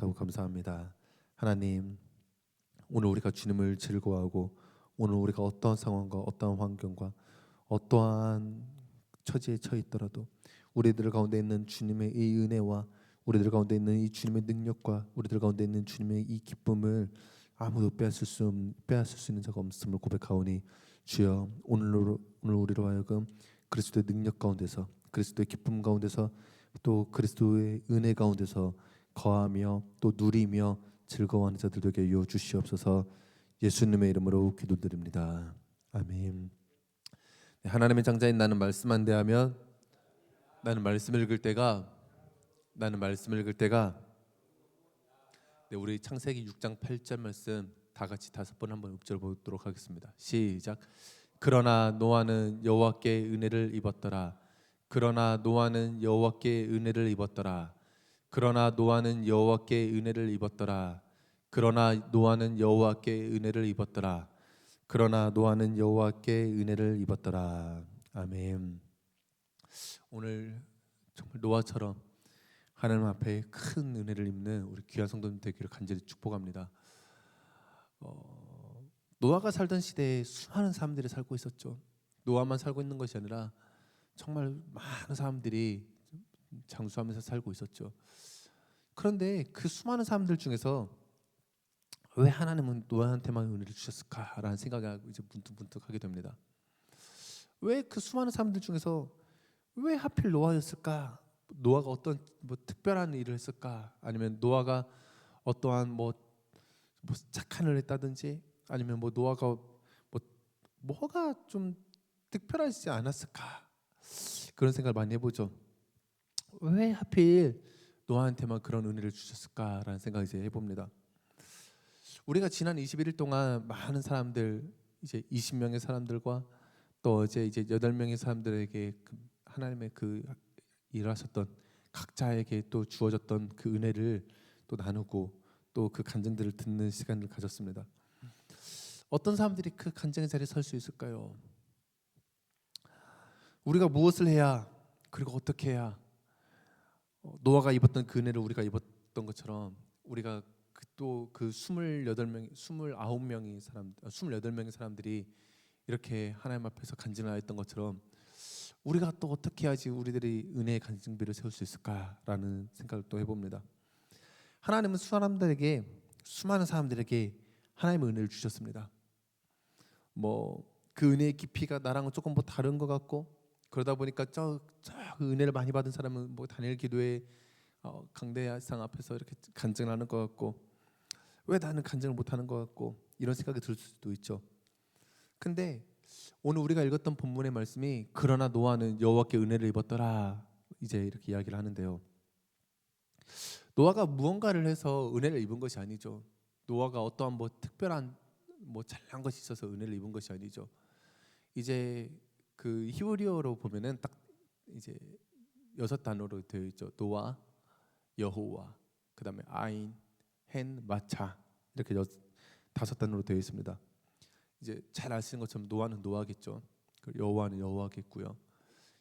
감사하고 감사합니다. 하나님, 오늘 우리가 주님을 즐거워하고 오늘 우리가 어떠한 상황과 어떠한 환경과 어떠한 처지에 처해 있더라도 우리들 가운데 있는 주님의 이 은혜와 우리들 가운데 있는 이 주님의 능력과 우리들 가운데 있는 주님의 이 기쁨을 아무도 빼앗을 수 있는 자가 없음을 고백하오니 주여, 오늘 우리로 하여금 그리스도의 능력 가운데서, 그리스도의 기쁨 가운데서, 또 그리스도의 은혜 가운데서 거하며 또 누리며 즐거워하는 자들 되게 하여 주시옵소서. 예수님의 이름으로 기도드립니다. 아멘. 네, 하나님의 장자인 나는 말씀만 대하면 나는 말씀을 읽을 때가 네, 우리 창세기 6장 8절 말씀 다 같이 5번 한번 읊조려 보도록 하겠습니다. 시작. 그러나 노아는 여호와께 은혜를 입었더라. 그러나 노아는 여호와께 은혜를 입었더라. 그러나 노아는 여호와께 은혜를 입었더라. 그러나 노아는 여호와께 은혜를 입었더라. 그러나 노아는 여호와께 은혜를 입었더라. 아멘. 오늘 정말 노아처럼 하나님 앞에 큰 은혜를 입는 우리 귀한 성도님 되기를 간절히 축복합니다. 노아가 살던 시대에 수많은 사람들이 살고 있었죠. 노아만 살고 있는 것이 아니라 정말 많은 사람들이 장수하면서 살고 있었죠. 그런데 그 수많은 사람들 중에서 왜 하나님은 노아한테만 은혜를 주셨을까라는 생각을 이제 문득 하게 됩니다. 왜 그 수많은 사람들 중에서 왜 하필 노아였을까? 노아가 어떤 특별한 일을 했을까? 아니면 노아가 어떠한 착한 일을 했다든지, 아니면 노아가 뭐가 좀 특별하지 않았을까? 그런 생각을 많이 해보죠. 왜 하필 노아한테만 그런 은혜를 주셨을까라는 생각을 이제 해봅니다. 우리가 지난 21일 동안 많은 사람들, 이제 20명의 사람들과 또 이제 8명의 사람들에게 하나님의 그 일하셨던 각자에게 또 주어졌던 그 은혜를 또 나누고 또 그 간증들을 듣는 시간을 가졌습니다. 어떤 사람들이 그 간증의 자리에 설 수 있을까요? 우리가 무엇을 해야, 그리고 어떻게 해야 노아가 입었던 그 은혜를 우리가 입었던 것처럼 우리가 또 그 28명의 사람들이 이렇게 하나님 앞에서 간증을 하였던 것처럼 우리가 또 어떻게 해야지 우리들이 은혜의 간증비를 세울 수 있을까라는 생각을 또 해봅니다. 하나님은 수많은 사람들에게 하나님의 은혜를 주셨습니다. 그 은혜의 깊이가 나랑은 조금 다른 것 같고, 그러다 보니까 그 은혜를 많이 받은 사람은 다니엘 기도회 강대상 앞에서 이렇게 간증을 하는 것 같고, 왜 나는 간증을 못하는 것 같고, 이런 생각이 들 수도 있죠. 근데 오늘 우리가 읽었던 본문의 말씀이 그러나 노아는 여호와께 은혜를 입었더라, 이제 이렇게 이야기를 하는데요. 노아가 무언가를 해서 은혜를 입은 것이 아니죠. 노아가 어떠한 특별한 잘난 것이 있어서 은혜를 입은 것이 아니죠. 이제 그 히브리어로 보면은 딱 이제 6단어로 되어 있죠. 노아, 여호와, 그다음에 아인, 헨, 마차, 이렇게 5단어로 되어 있습니다. 이제 잘 아시는 것처럼 노아는 노아겠죠. 여호와는 여호와겠고요.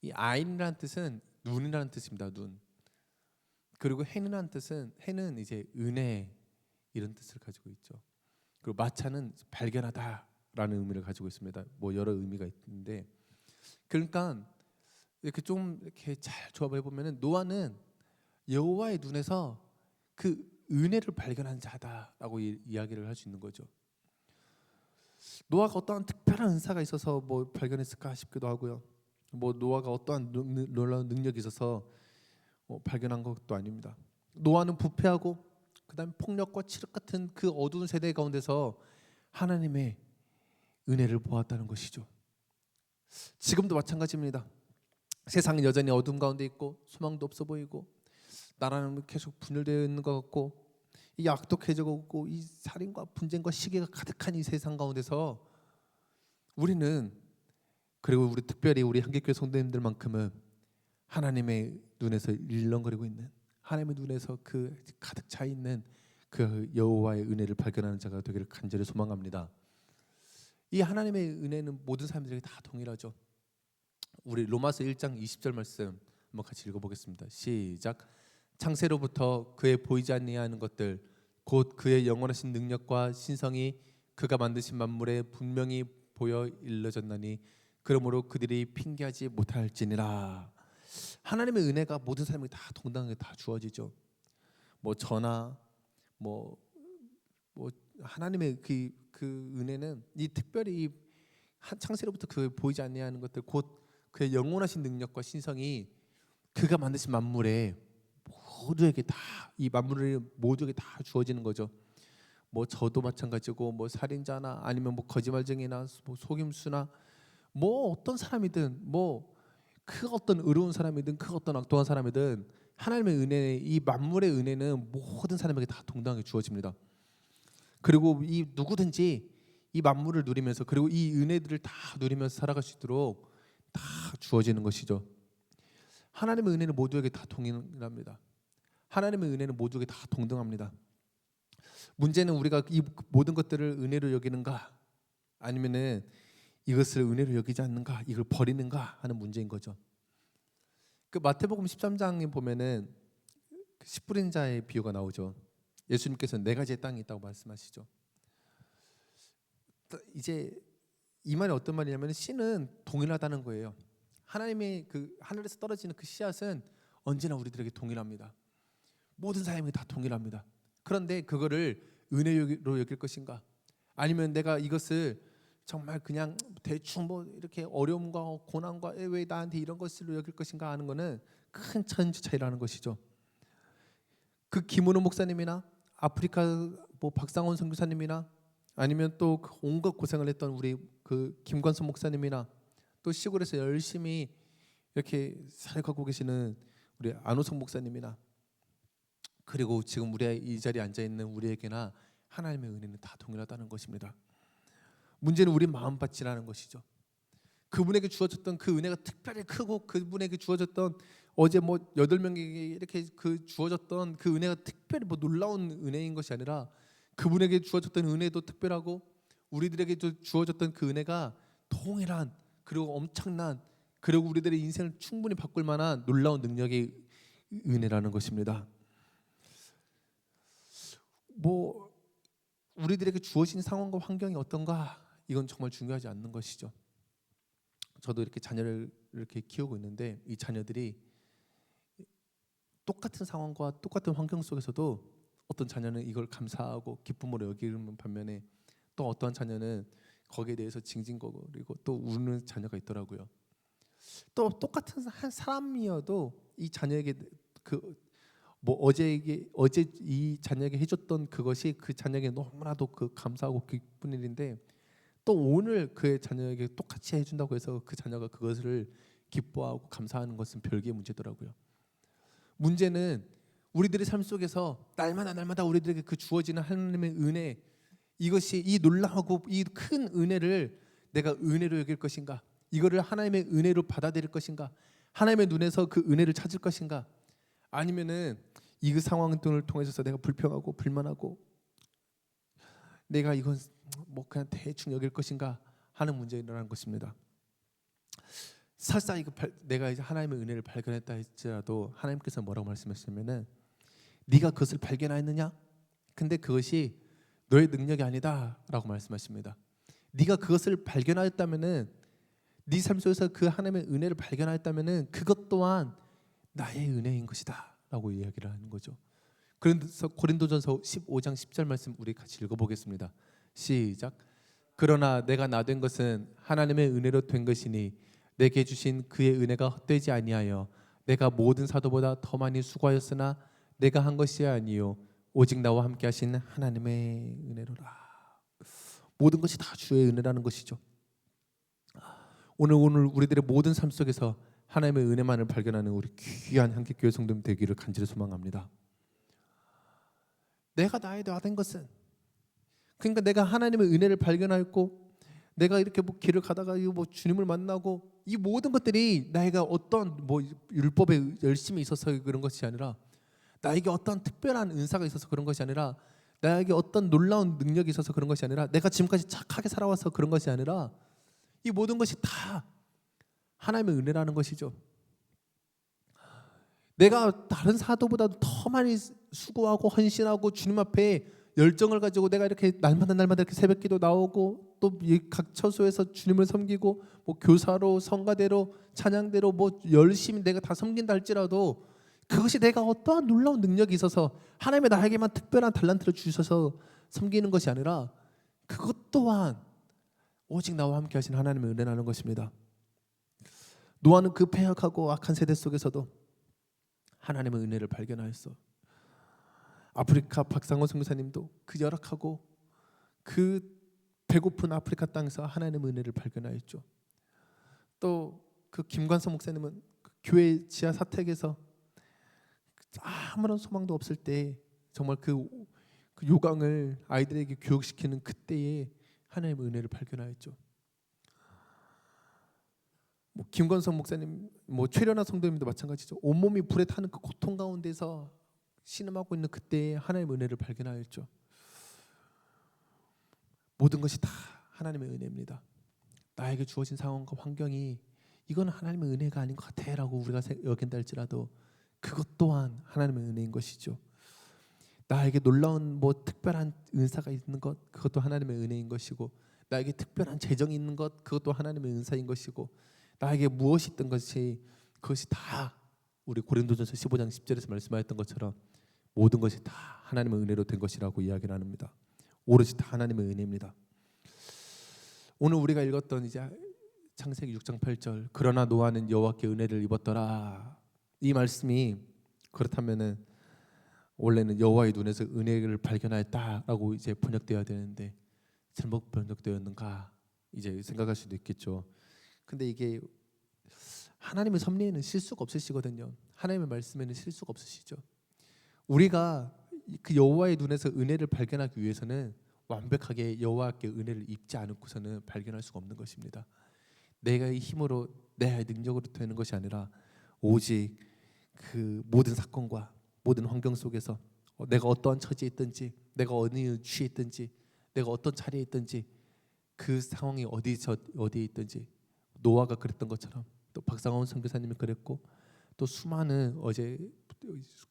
이 아인이라는 뜻은 눈이라는 뜻입니다. 눈. 그리고 헨은 이제 은혜, 이런 뜻을 가지고 있죠. 그리고 마차는 발견하다라는 의미를 가지고 있습니다. 여러 의미가 있는데, 그러니까 이렇게 좀 이렇게 잘 조합해 보면은 노아는 여호와의 눈에서 그 은혜를 발견한 자다라고 이야기를 할 수 있는 거죠. 노아가 어떠한 특별한 은사가 있어서 발견했을까 싶기도 하고요. 노아가 어떠한 놀라운 능력이 있어서 발견한 것도 아닙니다. 노아는 부패하고 그다음에 폭력과 칠흑 같은 그 어두운 세대 가운데서 하나님의 은혜를 보았다는 것이죠. 지금도 마찬가지입니다. 세상은 여전히 어둠 가운데 있고 소망도 없어 보이고 나라는 계속 분열되어 있는 것 같고 이 악독해지고 이 살인과 분쟁과 시기가 가득한 이 세상 가운데서 우리는, 그리고 특별히 우리 한길교회 성도님들만큼은 하나님의 눈에서 일렁거리고 있는, 하나님의 눈에서 그 가득 차 있는 그 여호와의 은혜를 발견하는 자가 되기를 간절히 소망합니다. 이 하나님의 은혜는 모든 사람들에게 다 동일하죠. 우리 로마서 1장 20절 말씀 한번 같이 읽어보겠습니다. 시작. 창세로부터 그의 보이지 아니하는 것들 곧 그의 영원하신 능력과 신성이 그가 만드신 만물에 분명히 보여 일러졌나니 그러므로 그들이 핑계하지 못할지니라. 하나님의 은혜가 모든 사람에게 다 동등하게 다 주어지죠. 뭐 저나 뭐 하나님의 그 은혜는 이 특별히 이 창세로부터 그 보이지 아니하는 것들 곧 그의 영원하신 능력과 신성이 그가 만드신 만물에 모두에게 다 이 만물을 모두에게 다 주어지는 거죠. 뭐 저도 마찬가지고 뭐 살인자나 아니면 뭐 거짓말쟁이나 뭐 속임수나 뭐 어떤 사람이든 뭐 그 어떤 의로운 사람이든 그 어떤 악독한 사람이든 하나님의 은혜 이 만물의 은혜는 모든 사람에게 다 동등하게 주어집니다. 그리고 이 누구든지 이 만물을 누리면서 그리고 이 은혜들을 다 누리면서 살아갈 수 있도록 다 주어지는 것이죠. 하나님의 은혜는 모두에게 다 동일합니다. 하나님의 은혜는 모두에게 다 동등합니다. 문제는 우리가 이 모든 것들을 은혜로 여기는가 아니면은 이것을 은혜로 여기지 않는가 이걸 버리는가 하는 문제인 거죠. 그 마태복음 13장에 보면은 그 씨 뿌린 자의 비유가 나오죠. 예수님께서 네 가지의 땅이 있다고 말씀하시죠. 이제 이 말이 어떤 말이냐면 씨는 동일하다는 거예요. 하나님의 그 하늘에서 떨어지는 그 씨앗은 언제나 우리들에게 동일합니다. 모든 사람이 다 동일합니다. 그런데 그거를 은혜로 여길 것인가 아니면 내가 이것을 정말 그냥 대충 뭐 이렇게 어려움과 고난과 왜 나한테 이런 것으로 여길 것인가 하는 거는 큰 천지 차이라는 것이죠. 그 김은호 목사님이나 아프리카 뭐 박상원 선교사님이나 아니면 또 온갖 고생을 했던 우리 그 김관선 목사님이나 또 시골에서 열심히 이렇게 살아가고 계시는 우리 안호성 목사님이나 그리고 지금 우리 이 자리에 앉아 있는 우리에게나 하나님의 은혜는 다 동일하다는 것입니다. 문제는 우리 마음밭이라는 것이죠. 그분에게 주어졌던 그 은혜가 특별히 크고 그분에게 주어졌던 어제 뭐 8명에게 이렇게 그 주어졌던 그 은혜가 특별히 뭐 놀라운 은혜인 것이 아니라 그분에게 주어졌던 은혜도 특별하고 우리들에게 주어졌던 그 은혜가 동일한 그리고 엄청난 그리고 우리들의 인생을 충분히 바꿀 만한 놀라운 능력의 은혜라는 것입니다. 뭐 우리들에게 주어진 상황과 환경이 어떤가 이건 정말 중요하지 않는 것이죠. 저도 이렇게 자녀를 이렇게 키우고 있는데 이 자녀들이 똑같은 상황과 똑같은 환경 속에서도 어떤 자녀는 이걸 감사하고 기쁨으로 여기는 반면에 또 어떤 자녀는 거기에 대해서 징징거리고 또 우는 자녀가 있더라고요. 또 똑같은 한 사람이어도 이 자녀에게 그 뭐 어제 이 자녀에게 해줬던 그것이 그 자녀에게 너무나도 그 감사하고 기쁜 일인데 또 오늘 그의 자녀에게 똑같이 해준다고 해서 그 자녀가 그것을 기뻐하고 감사하는 것은 별개의 문제더라고요. 문제는 우리들의 삶 속에서 날마다 우리들에게 그 주어지는 하나님의 은혜 이것이 이 놀라고 이 큰 은혜를 내가 은혜로 여길 것인가 이거를 하나님의 은혜로 받아들일 것인가 하나님의 눈에서 그 은혜를 찾을 것인가 아니면은 이 상황을 통해서 내가 불평하고 불만하고 내가 이건 뭐 그냥 대충 여길 것인가 하는 문제라는 것입니다. 설사 내가 이제 하나님의 은혜를 발견했다 할지라도 하나님께서 뭐라고 말씀하시냐면은 네가 그것을 발견하였느냐? 근데 그것이 너의 능력이 아니다라고 말씀하십니다. 네가 그것을 발견하였다면은 네 삶 속에서 그 하나님의 은혜를 발견하였다면은 그것 또한 나의 은혜인 것이다라고 이야기를 하는 거죠. 그래서 고린도전서 15장 10절 말씀 우리 같이 읽어보겠습니다. 시작. 그러나 내가 나 된 것은 하나님의 은혜로 된 것이니 내게 주신 그의 은혜가 헛되지 아니하여 내가 모든 사도보다 더 많이 수고하였으나 내가 한 것이 아니요 오직 나와 함께 하신 하나님의 은혜로라. 모든 것이 다 주의 은혜라는 것이죠. 오늘 우리들의 모든 삶 속에서 하나님의 은혜만을 발견하는 우리 귀한 한길교회 성도님 되기를 간절히 소망합니다. 내가 나에 된 것은 그러니까 내가 하나님의 은혜를 발견하였고 내가 이렇게 뭐 길을 가다가 뭐 주님을 만나고 이 모든 것들이 나에게 어떤 뭐 율법에 열심히 있어서 그런 것이 아니라 나에게 어떤 특별한 은사가 있어서 그런 것이 아니라 나에게 어떤 놀라운 능력이 있어서 그런 것이 아니라 내가 지금까지 착하게 살아와서 그런 것이 아니라 이 모든 것이 다 하나님의 은혜라는 것이죠. 내가 다른 사도보다도 더 많이 수고하고 헌신하고 주님 앞에 열정을 가지고 내가 이렇게 날마다 이렇게 새벽기도 나오고 또 각 처소에서 주님을 섬기고 뭐 교사로 성가대로 찬양대로 뭐 열심히 내가 다 섬긴다 할지라도 그것이 내가 어떠한 놀라운 능력이 있어서 하나님의 나에게만 특별한 달란트를 주셔서 섬기는 것이 아니라 그것 또한 오직 나와 함께 하신 하나님의 은혜라는 것입니다. 노아는 그 패역하고 악한 세대 속에서도 하나님의 은혜를 발견하였어. 아프리카 박상호 선교사님도 그 열악하고 그 배고픈 아프리카 땅에서 하나님의 은혜를 발견하였죠. 또 그 김관섭 목사님은 그 교회 지하 사택에서 아무런 소망도 없을 때 정말 그 요강을 아이들에게 교육시키는 그때에 하나님의 은혜를 발견하였죠. 뭐 김건성 목사님, 뭐 최련아 성도님도 마찬가지죠. 온몸이 불에 타는 그 고통 가운데서 신음하고 있는 그때에 하나님의 은혜를 발견하였죠. 모든 것이 다 하나님의 은혜입니다. 나에게 주어진 상황과 환경이 이건 하나님의 은혜가 아닌 것 같아라고 우리가 여긴다 할지라도 그것 또한 하나님의 은혜인 것이죠. 나에게 놀라운 뭐 특별한 은사가 있는 것 그것도 하나님의 은혜인 것이고, 나에게 특별한 재정이 있는 것 그것도 하나님의 은사인 것이고, 나에게 무엇이 있던 것이 그것이 다 우리 고린도전서 15장 10절에서 말씀하였던 것처럼 모든 것이 다 하나님의 은혜로 된 것이라고 이야기를 합니다. 오로지 다 하나님의 은혜입니다. 오늘 우리가 읽었던 이제 창세기 6장 8절 그러나 노아는 여호와께 은혜를 입었더라, 이 말씀이 그렇다면은 원래는 여호와의 눈에서 은혜를 발견하였다라고 이제 번역되어야 되는데 잘못 번역되었는가 이제 생각할 수도 있겠죠. 근데 이게 하나님의 섭리에는 실수가 없으시거든요. 하나님의 말씀에는 실수가 없으시죠. 우리가 그 여호와의 눈에서 은혜를 발견하기 위해서는 완벽하게 여호와께 은혜를 입지 않고서는 발견할 수가 없는 것입니다. 내가 이 힘으로 내 능력으로 되는 것이 아니라 오직 그 모든 사건과 모든 환경 속에서 내가 어떠한 처지에 있든지, 내가 어느 취에 있든지, 내가 어떤 자리에 있든지, 그 상황이 어디에 있든지 노아가 그랬던 것처럼 또 박상원 선교사님이 그랬고 또 수많은 어제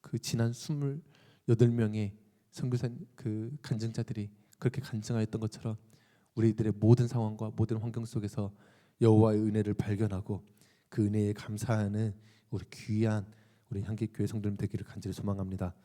그 지난 28명의 선교사 그 간증자들이 그렇게 간증하였던 것처럼 우리들의 모든 상황과 모든 환경 속에서 여호와의 은혜를 발견하고 그 은혜에 감사하는 우리 귀한 우리 향기교회 성도님 되기를 간절히 소망합니다.